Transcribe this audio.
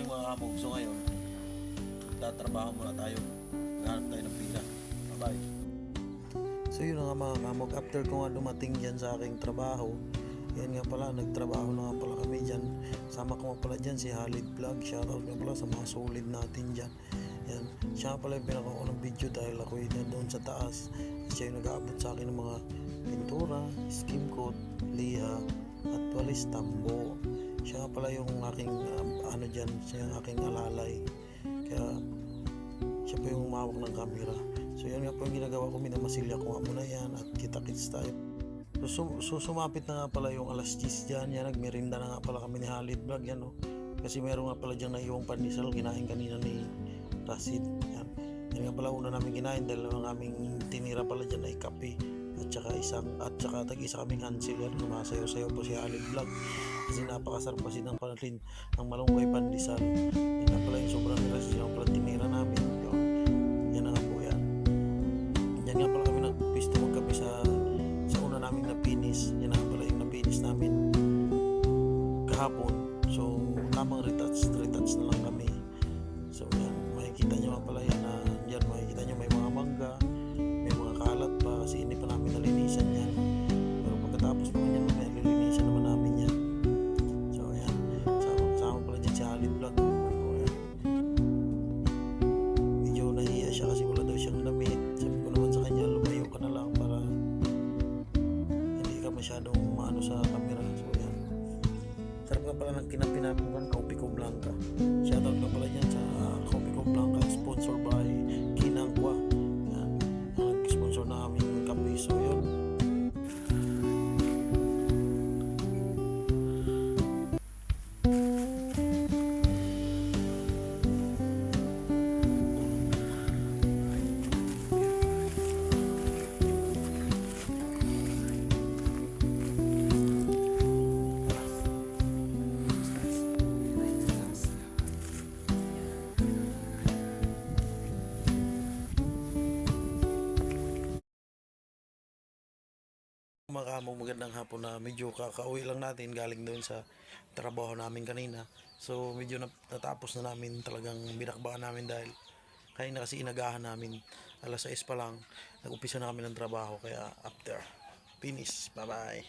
mga kamog. So ngayon, tatrabaho muna tayo. Naghanap tayo ng pila. Bye-bye. So yun nga mga kamog, after ko nga dumating dyan sa aking trabaho, yan nga pala, nagtrabaho na nga pala kami dyan. Sama ko nga pala dyan si Halid Vlog. Shoutout nga pala sa mga solid natin dyan. Yan, siya nga pala yung pinaka ko ng video dahil ako yun doon sa taas. Siya yung nag-aabot sa akin ng mga pintura, skim coat, liha, at walis tambo. Siya nga pala yung aking ano dyan, siya yung aking alalay. Kaya siya po yung umawak ng camera. So yan nga po yung ginagawa ko, minamasilya ko nga muna yan at kita-kits tayo. So sumapit na nga pala yung alas 10 dyan, yan, nagmerinda na nga pala kami ni Halid Vlog yan, no? Kasi meron nga pala dyan na iwang pandesal, kinain kanina ni Rasid, yan. Yan nga pala una namin kinain dahil ang aming tinira pala dyan ay kape at saka tag-isa kaming Hansel, yan, sumasayaw-sayaw po si Halid Vlog kasi napakasarap kasi ng panalin ng malunggay pandesal. Yan nga pala yung sobrang nila, yan nga pala tinira namin, yan na nga po yan. Yan nga pala kami nagpisto magkape sa una namin napinis. Yan na pala yung napinis namin kahapon. So tamang retouch na lang kami. So yan, makikita nyo nga pala yan na yan, makikita nyo may mga mangga, may mga kalat pa kasi hindi pa namin nalinisan yan. Pero pagkatapos naman yan, may lilinisan naman namin yan. So yan, kasama pala dyan si Halid Vlog. So, yan. Medyo nahiya siya kasi wala daw siyang damit. Sabi ko naman sa kanya, lumayo ka na lang para masyadong maano sa camera. So yan, sarap nga pala ng kinapi namin kan Coffee Co Blanca. Shoutout nga pala dyan sa Coffee Co Blanca, sponsored by Kinangwa. Yan, nag-sponsor na aming kape. So yun, mga kamong, magandang hapon na medyo kakauwi lang natin galing doon sa trabaho namin kanina. So medyo natapos na namin, talagang binakbakan namin dahil kanina kasi inagahan namin, alas 6 pa lang nag-umpisa na kami ng trabaho, kaya after finish, bye bye.